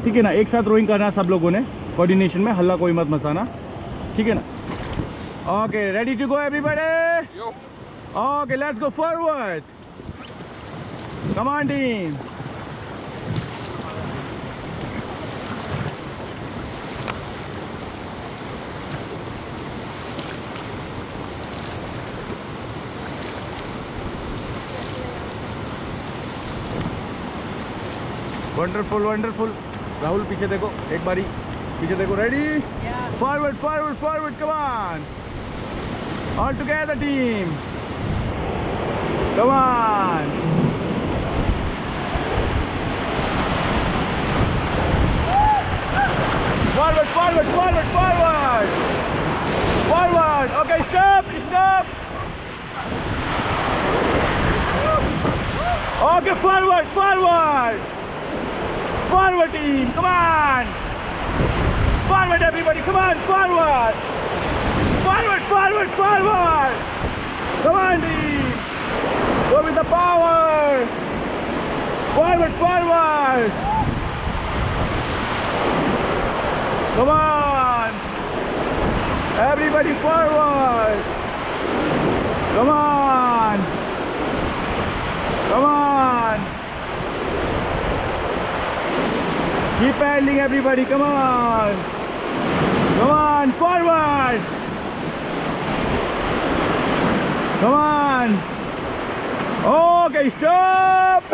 ठीक है ना। एक साथ रोइंग करना सब लोगों ने, कोऑर्डिनेशन में, हल्ला कोई मत मचाना, ठीक है ना। Okay, ready to go everybody? Okay, let's go forward. Come on team. Wonderful wonderful. Rahul पीछे देखो एक बारी, पीछे देखो। Ready? Forward forward forward, come on, all together team, come on. Forward forward forward forward forward. Okay, stop stop. Okay, forward forward forward team, come on, forward everybody, come on, forward, forward, forward, forward, come on team, go with the power, forward, forward, come on, everybody forward, come on, come on. Keep paddling everybody, come on. Come on, forward. Come on. Okay, stop.